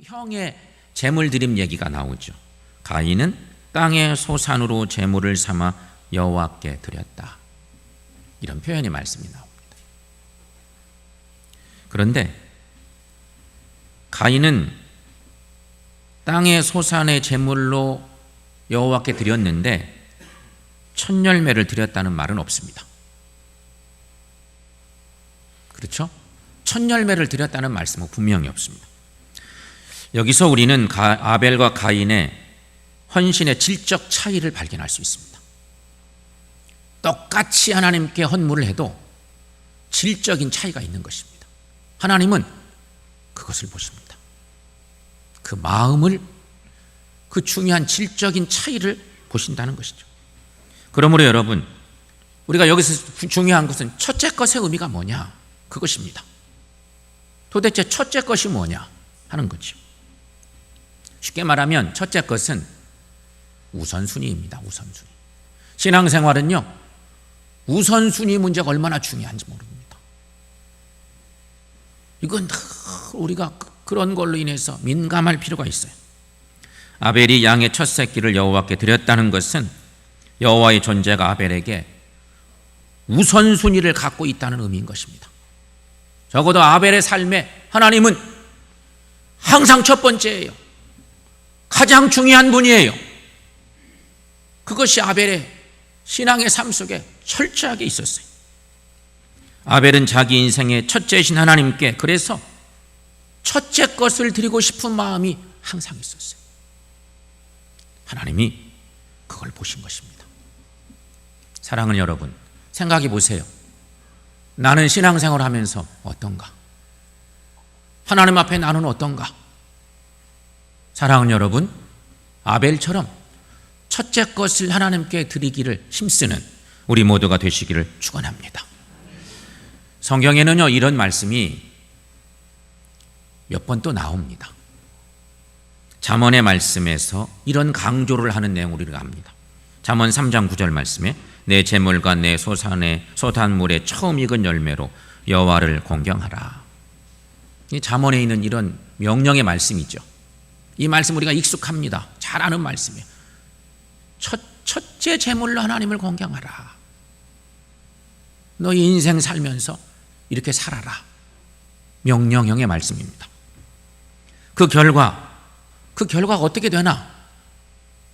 형의 제물 드림 얘기가 나오죠. 가인은 땅의 소산으로 제물을 삼아 여호와께 드렸다. 이런 표현의 말씀이 나옵니다. 그런데 가인은 땅의 소산의 제물로 여호와께 드렸는데 첫 열매를 드렸다는 말은 없습니다. 그렇죠? 첫 열매를 드렸다는 말씀은 분명히 없습니다. 여기서 우리는 아벨과 가인의 헌신의 질적 차이를 발견할 수 있습니다. 똑같이 하나님께 헌물을 해도 질적인 차이가 있는 것입니다. 하나님은 그것을 보십니다. 그 마음을, 그 중요한 질적인 차이를 보신다는 것이죠. 그러므로 여러분, 우리가 여기서 중요한 것은 첫째 것의 의미가 뭐냐, 그것입니다. 도대체 첫째 것이 뭐냐 하는 거죠. 쉽게 말하면 첫째 것은 우선순위입니다. 우선순위. 신앙생활은요, 우선순위 문제가 얼마나 중요한지 모릅니다. 이건 우리가 그런 걸로 인해서 민감할 필요가 있어요. 아벨이 양의 첫 새끼를 여호와께 드렸다는 것은 여호와의 존재가 아벨에게 우선순위를 갖고 있다는 의미인 것입니다. 적어도 아벨의 삶에 하나님은 항상 첫 번째예요. 가장 중요한 분이에요. 그것이 아벨의 신앙의 삶 속에 철저하게 있었어요. 아벨은 자기 인생의 첫째이신 하나님께 그래서 첫째 것을 드리고 싶은 마음이 항상 있었어요. 하나님이 그걸 보신 것입니다. 사랑하는 여러분, 생각해 보세요. 나는 신앙생활을 하면서 어떤가? 하나님 앞에 나는 어떤가? 사랑하는 여러분, 아벨처럼 첫째 것을 하나님께 드리기를 힘쓰는 우리 모두가 되시기를 축원합니다. 성경에는요, 이런 말씀이 몇 번 또 나옵니다. 잠언의 말씀에서 이런 강조를 하는 내용을 우리가 압니다. 잠언 3장 9절 말씀에 내 재물과 내 소산물의 처음 익은 열매로 여호와를 공경하라. 이 잠언에 있는 이런 명령의 말씀이죠. 이 말씀 우리가 익숙합니다. 잘 아는 말씀이에요. 첫째 제물로 하나님을 공경하라. 너희 인생 살면서 이렇게 살아라. 명령형의 말씀입니다. 그 결과가 어떻게 되나?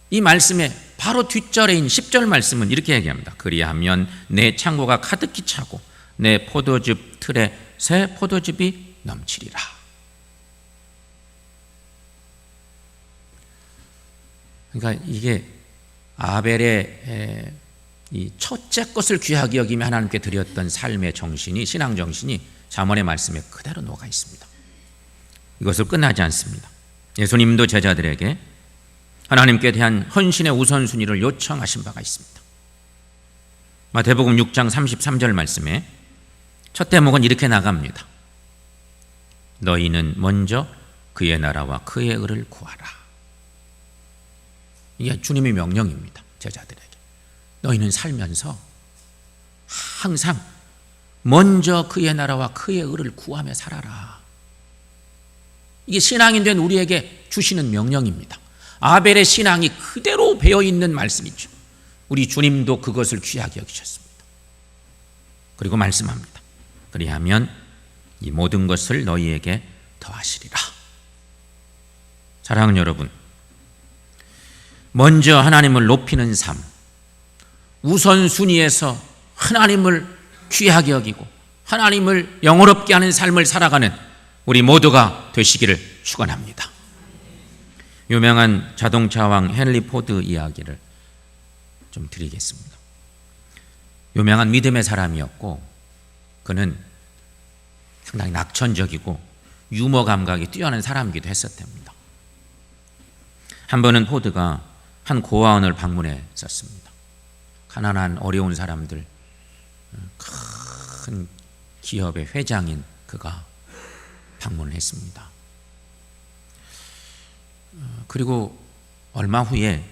이 말씀의 바로 뒷절에인 10절 말씀은 이렇게 얘기합니다. 그리하면 내 창고가 가득히 차고 내 포도즙 틀에 새 포도즙이 넘치리라. 그러니까 이게 아벨의 이 첫째 것을 귀하게 여기며 하나님께 드렸던 삶의 정신이, 신앙 정신이 잠언의 말씀에 그대로 녹아 있습니다. 이것을 끝나지 않습니다. 예수님도 제자들에게 하나님께 대한 헌신의 우선순위를 요청하신 바가 있습니다. 마태복음 6장 33절 말씀에 첫 대목은 이렇게 나갑니다. 너희는 먼저 그의 나라와 그의 의를 구하라. 이게 주님의 명령입니다. 제자들에게. 너희는 살면서 항상 먼저 그의 나라와 그의 의를 구하며 살아라. 이게 신앙인 된 우리에게 주시는 명령입니다. 아벨의 신앙이 그대로 배어있는 말씀이죠. 우리 주님도 그것을 귀하게 여기셨습니다. 그리고 말씀합니다. 그리하면 이 모든 것을 너희에게 더하시리라. 사랑하는 여러분, 먼저 하나님을 높이는 삶, 우선순위에서 하나님을 귀하게 여기고 하나님을 영원롭게 하는 삶을 살아가는 우리 모두가 되시기를 축원합니다. 유명한 자동차왕 헨리 포드 이야기를 좀 드리겠습니다. 유명한 믿음의 사람이었고 그는 상당히 낙천적이고 유머 감각이 뛰어난 사람이기도 했었답니다. 한 번은 포드가 한 고아원을 방문했었습니다. 가난한 어려운 사람들, 큰 기업의 회장인 그가 방문을 했습니다. 그리고 얼마 후에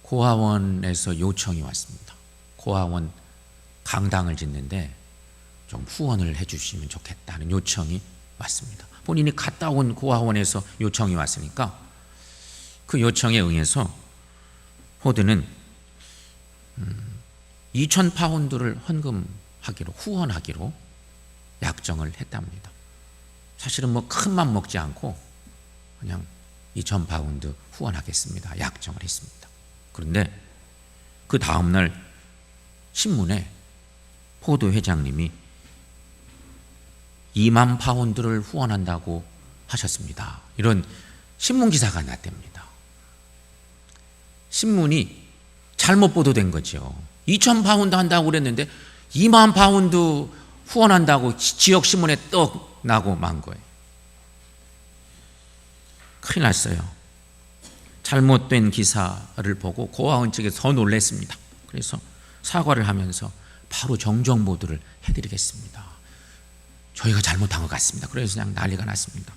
고아원에서 요청이 왔습니다. 고아원 강당을 짓는데 좀 후원을 해 주시면 좋겠다는 요청이 왔습니다. 본인이 갔다 온 고아원에서 요청이 왔으니까 그 요청에 응해서 포드는 2,000파운드를 헌금하기로, 후원하기로 약정을 했답니다. 사실은 뭐 큰 맘 먹지 않고 그냥 2,000파운드 후원하겠습니다 약정을 했습니다. 그런데 그 다음날 신문에 포드 회장님이 2만 파운드를 후원한다고 하셨습니다. 이런 신문 기사가 났답니다. 신문이 잘못 보도된 거죠. 2,000파운드 한다고 그랬는데 2만 파운드 후원한다고 지역 신문에 떡 나고 만 거예요. 큰일 났어요. 잘못된 기사를 보고 고아원 측에서 더 놀랐습니다. 그래서 사과를 하면서 바로 정정 보도를 해드리겠습니다. 저희가 잘못한 것 같습니다. 그래서 그냥 난리가 났습니다.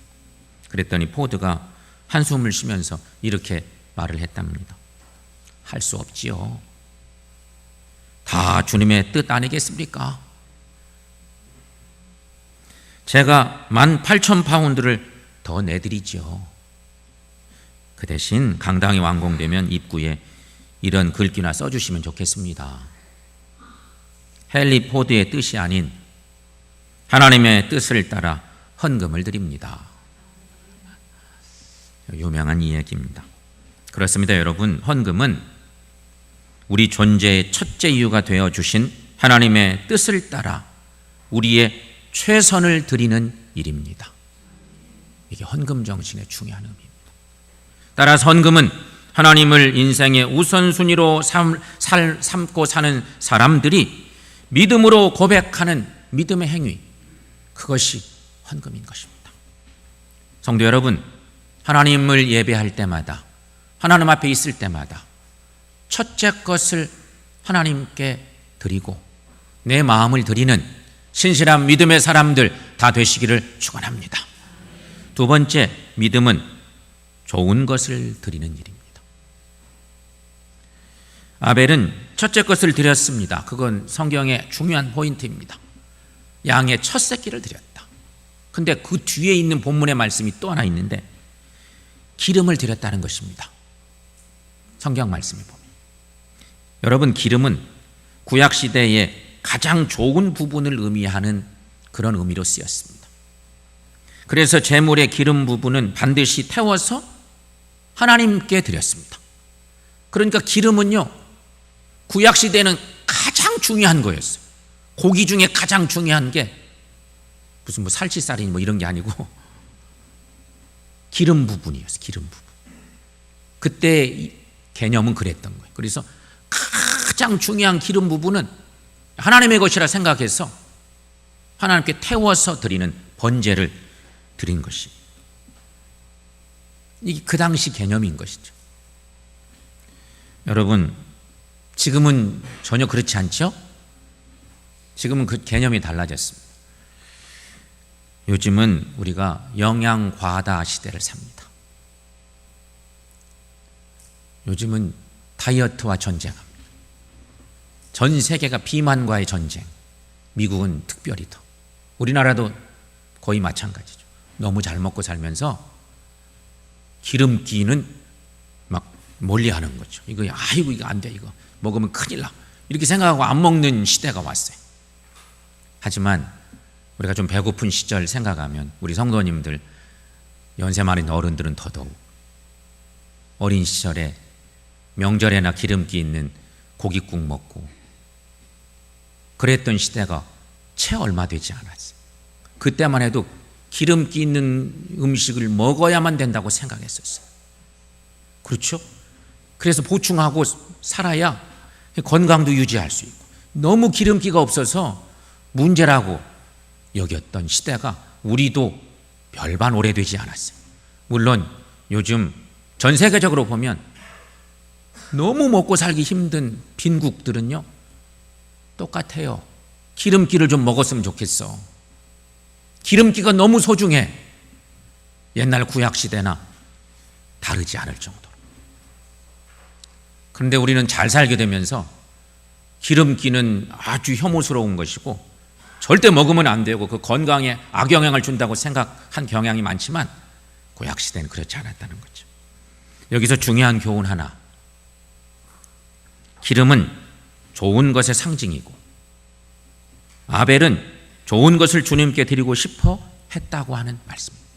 그랬더니 포드가 한숨을 쉬면서 이렇게 말을 했답니다. 할 수 없지요. 다 주님의 뜻 아니겠습니까? 제가 18,000파운드를 더 내드리죠. 그 대신 강당이 완공되면 입구에 이런 글귀나 써주시면 좋겠습니다. 헨리 포드의 뜻이 아닌 하나님의 뜻을 따라 헌금을 드립니다. 유명한 이야기입니다. 그렇습니다, 여러분. 헌금은 우리 존재의 첫째 이유가 되어 주신 하나님의 뜻을 따라 우리의 최선을 드리는 일입니다. 이게 헌금 정신의 중요한 의미입니다. 따라서 헌금은 하나님을 인생의 우선순위로 삼고 사는 사람들이 믿음으로 고백하는 믿음의 행위, 그것이 헌금인 것입니다. 성도 여러분, 하나님을 예배할 때마다, 하나님 앞에 있을 때마다 첫째 것을 하나님께 드리고 내 마음을 드리는 신실한 믿음의 사람들 다 되시기를 축원합니다. 두 번째, 믿음은 좋은 것을 드리는 일입니다. 아벨은 첫째 것을 드렸습니다. 그건 성경의 중요한 포인트입니다. 양의 첫 새끼를 드렸다. 근데 그 뒤에 있는 본문의 말씀이 또 하나 있는데 기름을 드렸다는 것입니다. 성경 말씀에 보면, 여러분, 기름은 구약시대에 가장 좋은 부분을 의미하는 그런 의미로 쓰였습니다. 그래서 제물의 기름 부분은 반드시 태워서 하나님께 드렸습니다. 그러니까 기름은요, 구약시대에는 가장 중요한 거였어요. 고기 중에 가장 중요한 게 무슨 뭐 살치살이니 뭐 이런 게 아니고 기름 부분이었어요. 기름 부분. 그때 개념은 그랬던 거예요. 그래서 가장 중요한 기름 부분은 하나님의 것이라 생각해서 하나님께 태워서 드리는 번제를 드린 것이, 이게 그 당시 개념인 것이죠. 여러분, 지금은 전혀 그렇지 않죠? 지금은 그 개념이 달라졌습니다. 요즘은 우리가 영양 과다 시대를 삽니다. 요즘은 다이어트와 전쟁합니다. 전 세계가 비만과의 전쟁, 미국은 특별히 더, 우리나라도 거의 마찬가지죠. 너무 잘 먹고 살면서 기름기는 막 멀리하는 거죠. 이거 아이고 이거 안 돼, 이거 먹으면 큰일 나, 이렇게 생각하고 안 먹는 시대가 왔어요. 하지만 우리가 좀 배고픈 시절 생각하면 우리 성도님들, 연세 많은 어른들은 더더욱 어린 시절에 명절에나 기름기 있는 고깃국 먹고 그랬던 시대가 채 얼마 되지 않았어요. 그때만 해도 기름기 있는 음식을 먹어야만 된다고 생각했었어요. 그렇죠? 그래서 보충하고 살아야 건강도 유지할 수 있고, 너무 기름기가 없어서 문제라고 여겼던 시대가 우리도 별반 오래되지 않았어요. 물론 요즘 전 세계적으로 보면 너무 먹고 살기 힘든 빈국들은요 똑같아요. 기름기를 좀 먹었으면 좋겠어. 기름기가 너무 소중해. 옛날 구약시대나 다르지 않을 정도로. 그런데 우리는 잘 살게 되면서 기름기는 아주 혐오스러운 것이고 절대 먹으면 안 되고 그 건강에 악영향을 준다고 생각한 경향이 많지만 구약시대는 그렇지 않았다는 거죠. 여기서 중요한 교훈 하나, 기름은 좋은 것의 상징이고 아벨은 좋은 것을 주님께 드리고 싶어 했다고 하는 말씀입니다.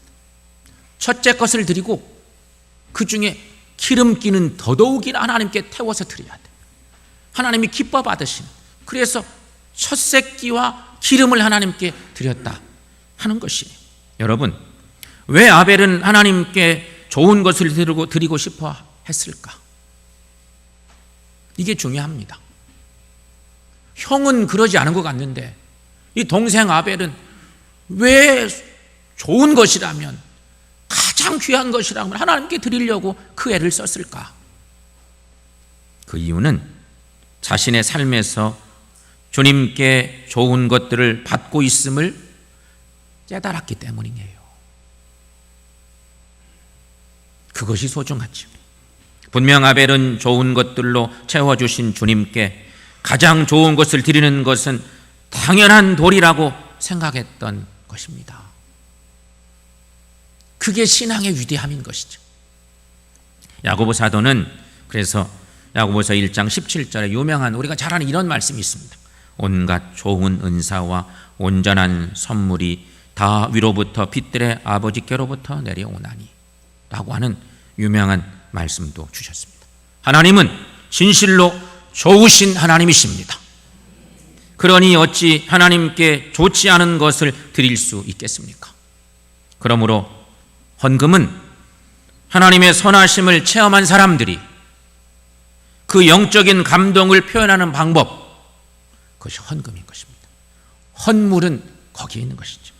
첫째 것을 드리고 그 중에 기름기는 더더욱이나 하나님께 태워서 드려야 돼. 하나님이 기뻐 받으신, 그래서 첫 새끼와 기름을 하나님께 드렸다 하는 것이에요. 여러분, 왜 아벨은 하나님께 좋은 것을 드리고 싶어 했을까? 이게 중요합니다. 형은 그러지 않은 것 같는데 이 동생 아벨은 왜 좋은 것이라면, 가장 귀한 것이라면 하나님께 드리려고 그 애를 썼을까? 그 이유는 자신의 삶에서 주님께 좋은 것들을 받고 있음을 깨달았기 때문이에요. 그것이 소중하죠. 분명 아벨은 좋은 것들로 채워주신 주님께 가장 좋은 것을 드리는 것은 당연한 도리라고 생각했던 것입니다. 그게 신앙의 위대함인 것이죠. 야고보 사도는 그래서 야고보서 1장 17절에 유명한, 우리가 잘 아는 이런 말씀이 있습니다. 온갖 좋은 은사와 온전한 선물이 다 위로부터 빛들의 아버지께로부터 내려오나니 라고 하는 유명한 말씀도 주셨습니다. 하나님은 진실로 좋으신 하나님이십니다. 그러니 어찌 하나님께 좋지 않은 것을 드릴 수 있겠습니까? 그러므로 헌금은 하나님의 선하심을 체험한 사람들이 그 영적인 감동을 표현하는 방법, 그것이 헌금인 것입니다. 헌물은 거기에 있는 것이죠.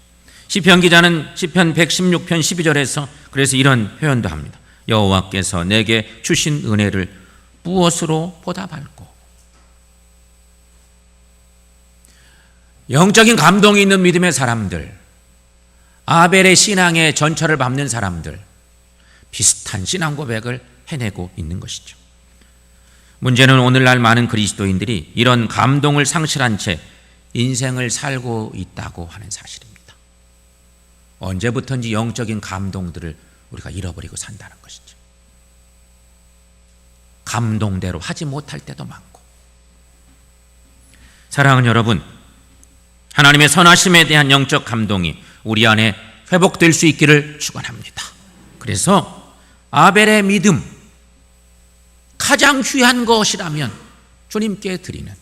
시편 기자는 시편 116편 12절에서 그래서 이런 표현도 합니다. 여호와께서 내게 주신 은혜를 무엇으로 보답할꼬? 영적인 감동이 있는 믿음의 사람들, 아벨의 신앙의 전철을 밟는 사람들, 비슷한 신앙 고백을 해내고 있는 것이죠. 문제는 오늘날 많은 그리스도인들이 이런 감동을 상실한 채 인생을 살고 있다고 하는 사실입니다. 언제부턴지 영적인 감동들을 우리가 잃어버리고 산다는 것이죠. 감동대로 하지 못할 때도 많고. 사랑하는 여러분, 하나님의 선하심에 대한 영적 감동이 우리 안에 회복될 수 있기를 축원합니다. 그래서 아벨의 믿음, 가장 귀한 것이라면 주님께 드리는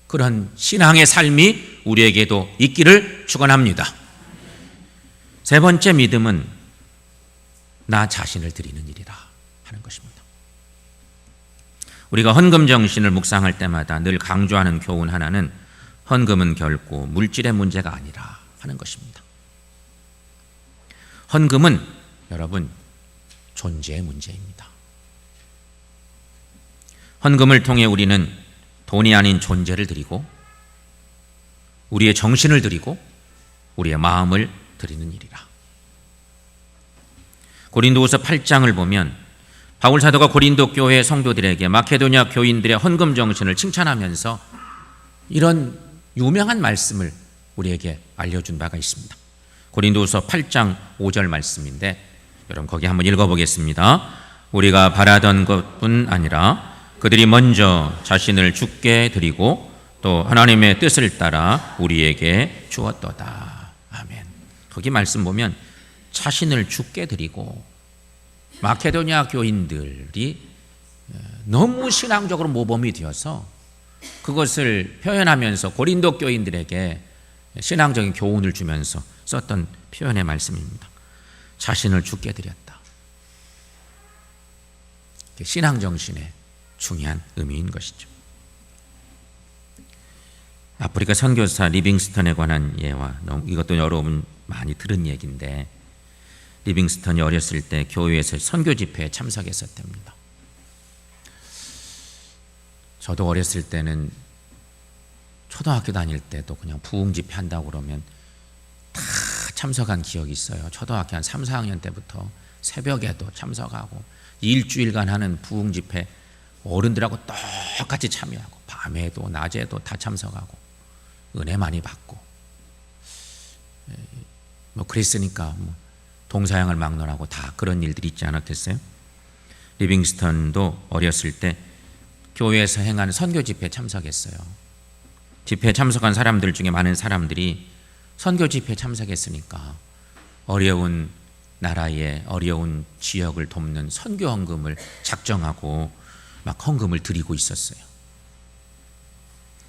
그런 신앙의 삶이 우리에게도 있기를 축원합니다. 세 번째 믿음은 나 자신을 드리는 일이라 하는 것입니다. 우리가 헌금 정신을 묵상할 때마다 늘 강조하는 교훈 하나는 헌금은 결코 물질의 문제가 아니라 하는 것입니다. 헌금은 여러분 존재의 문제입니다. 헌금을 통해 우리는 돈이 아닌 존재를 드리고 우리의 정신을 드리고 우리의 마음을 드리는 일이라. 고린도후서 8장을 보면 바울 사도가 고린도 교회 성도들에게 마케도냐 교인들의 헌금 정신을 칭찬하면서 이런 유명한 말씀을 우리에게 알려준 바가 있습니다. 고린도후서 8장 5절 말씀인데 여러분 거기 한번 읽어보겠습니다. 우리가 바라던 것뿐 아니라 그들이 먼저 자신을 주께 드리고 또 하나님의 뜻을 따라 우리에게 주었도다. 아멘. 거기 말씀 보면 자신을 주께 드리고, 마케도냐 교인들이 너무 신앙적으로 모범이 되어서 그것을 표현하면서 고린도 교인들에게 신앙적인 교훈을 주면서 썼던 표현의 말씀입니다. 자신을 주께 드렸다. 신앙 정신의 중요한 의미인 것이죠. 아프리카 선교사 리빙스턴에 관한 예와, 이것도 여러분 많이 들은 얘기인데, 리빙스턴이 어렸을 때 교회에서 선교 집회에 참석했었답니다. 저도 어렸을 때는 초등학교 다닐 때도 그냥 부흥 집회 한다고 그러면 다 참석한 기억이 있어요. 초등학교 한 3, 4학년 때부터 새벽에도 참석하고 일주일간 하는 부흥 집회 어른들하고 똑같이 참여하고 밤에도 낮에도 다 참석하고 은혜 많이 받고 그랬으니까 동서양을 막론하고 다 그런 일들이 있지 않았겠어요? 리빙스턴도 어렸을 때 교회에서 행한 선교 집회에 참석했어요. 집회에 참석한 사람들 중에 많은 사람들이 선교 집회에 참석했으니까 어려운 나라의 어려운 지역을 돕는 선교 헌금을 작정하고 막 헌금을 드리고 있었어요.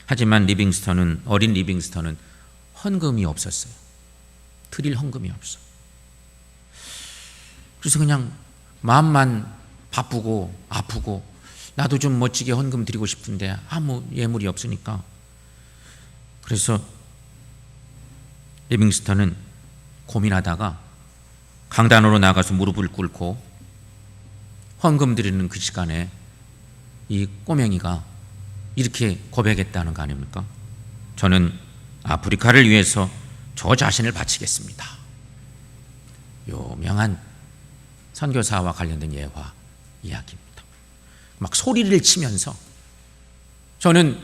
하지만 어린 리빙스턴은 헌금이 없었어요. 드릴 헌금이 없어. 그래서 그냥 마음만 바쁘고 아프고 나도 좀 멋지게 헌금 드리고 싶은데 아무 예물이 없으니까. 그래서 리빙스턴은 고민하다가 강단으로 나가서 무릎을 꿇고 헌금 드리는 그 시간에 이 꼬맹이가 이렇게 고백했다는 거 아닙니까? 저는 아프리카를 위해서 저 자신을 바치겠습니다. 유명한 선교사와 관련된 예화 이야기입니다. 막 소리를 치면서 저는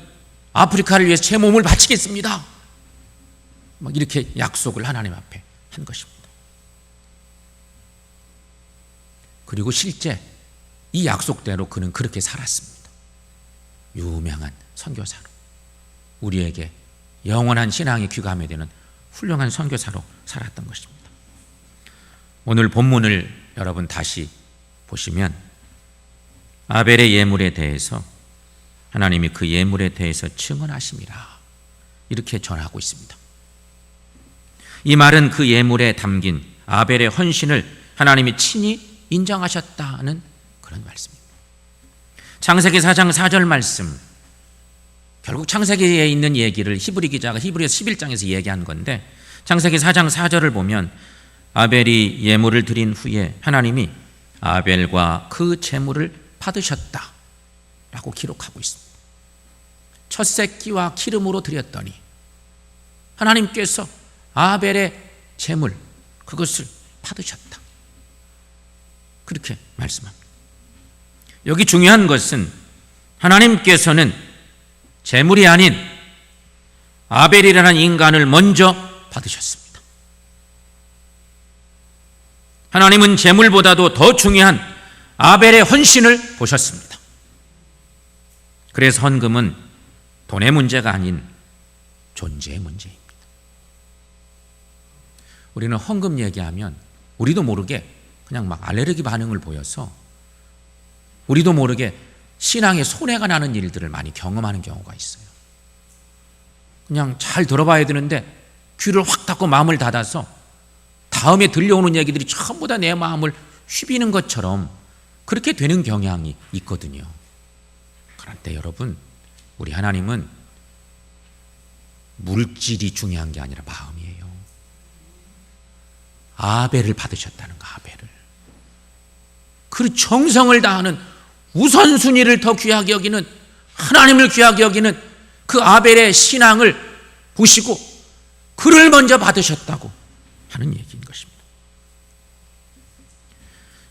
아프리카를 위해서 제 몸을 바치겠습니다. 막 이렇게 약속을 하나님 앞에 한 것입니다. 그리고 실제 이 약속대로 그는 그렇게 살았습니다. 유명한 선교사로, 우리에게 영원한 신앙의 귀감이 되는 훌륭한 선교사로 살았던 것입니다. 오늘 본문을 여러분 다시 보시면 아벨의 예물에 대해서 하나님이 그 예물에 대해서 증언하심이라 이렇게 전하고 있습니다. 이 말은 그 예물에 담긴 아벨의 헌신을 하나님이 친히 인정하셨다는 그런 말씀입니다. 창세기 4장 4절 말씀, 결국 창세기에 있는 얘기를 히브리 기자가 히브리서 11장에서 얘기한 건데, 창세기 4장 4절을 보면 아벨이 예물을 드린 후에 하나님이 아벨과 그 제물을 받으셨다라고 기록하고 있습니다. 첫 새끼와 기름으로 드렸더니 하나님께서 아벨의 제물 그것을 받으셨다, 그렇게 말씀합니다. 여기 중요한 것은 하나님께서는 제물이 아닌 아벨이라는 인간을 먼저 받으셨습니다. 하나님은 제물보다도 더 중요한 아벨의 헌신을 보셨습니다. 그래서 헌금은 돈의 문제가 아닌 존재의 문제입니다. 우리는 헌금 얘기하면 우리도 모르게 그냥 막 알레르기 반응을 보여서 우리도 모르게 신앙에 손해가 나는 일들을 많이 경험하는 경우가 있어요. 그냥 잘 들어봐야 되는데 귀를 확 닫고 마음을 닫아서 다음에 들려오는 얘기들이 전부 다 내 마음을 휘비는 것처럼 그렇게 되는 경향이 있거든요. 그런데 여러분, 우리 하나님은 물질이 중요한 게 아니라 마음이에요. 아벨을 받으셨다는 거, 아벨을. 그 정성을 다하는 우선순위를 더 귀하게 여기는, 하나님을 귀하게 여기는 그 아벨의 신앙을 보시고 그를 먼저 받으셨다고 하는 얘기인 것입니다.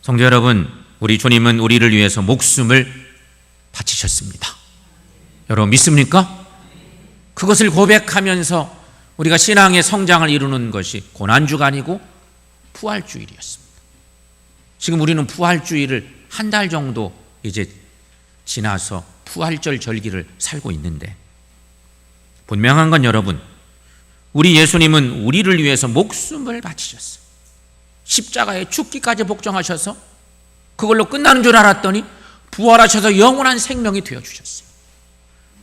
성도 여러분, 우리 주님은 우리를 위해서 목숨을 바치셨습니다. 여러분 믿습니까? 그것을 고백하면서 우리가 신앙의 성장을 이루는 것이 고난주가 아니고 부활주일이었습니다. 지금 우리는 부활주일을 한 달 정도 이제 지나서 부활절 절기를 살고 있는데, 분명한 건 여러분, 우리 예수님은 우리를 위해서 목숨을 바치셨어요. 십자가에 죽기까지 복종하셔서 그걸로 끝나는 줄 알았더니 부활하셔서 영원한 생명이 되어주셨어요.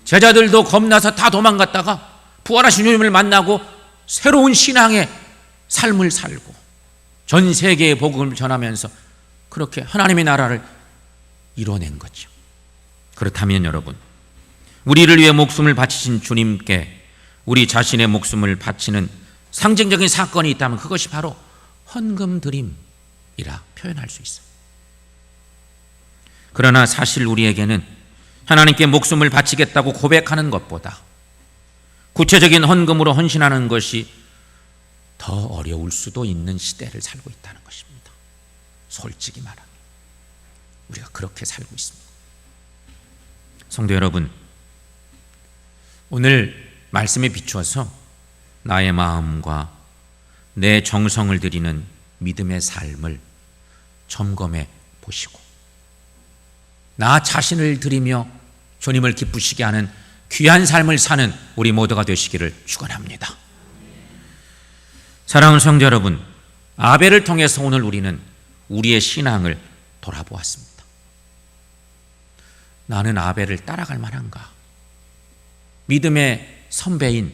제자들도 겁나서 다 도망갔다가 부활하신 주님을 만나고 새로운 신앙의 삶을 살고 전 세계에 복음을 전하면서 그렇게 하나님의 나라를 이뤄낸 거죠. 그렇다면 여러분, 우리를 위해 목숨을 바치신 주님께 우리 자신의 목숨을 바치는 상징적인 사건이 있다면 그것이 바로 헌금 드림이라 표현할 수 있어요. 그러나 사실 우리에게는 하나님께 목숨을 바치겠다고 고백하는 것보다 구체적인 헌금으로 헌신하는 것이 더 어려울 수도 있는 시대를 살고 있다는 것입니다. 솔직히 말하면 우리가 그렇게 살고 있습니다. 성도 여러분, 오늘 말씀에 비추어서 나의 마음과 내 정성을 들이는 믿음의 삶을 점검해 보시고 나 자신을 드리며 주님을 기쁘시게 하는 귀한 삶을 사는 우리 모두가 되시기를 축원합니다. 사랑하는 성도 여러분, 아벨을 통해서 오늘 우리는 우리의 신앙을 돌아보았습니다. 나는 아벨을 따라갈 만한가? 믿음의 선배인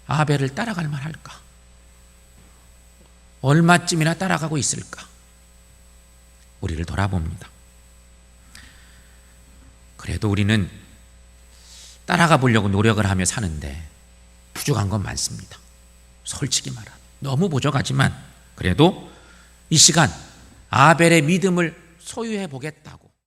아벨을 따라갈 만할까? 얼마쯤이나 따라가고 있을까? 우리를 돌아봅니다. 그래도 우리는 따라가 보려고 노력을 하며 사는데 부족한 건 많습니다. 솔직히 말하면 너무 부족하지만 그래도 이 시간 아벨의 믿음을 소유해 보겠다고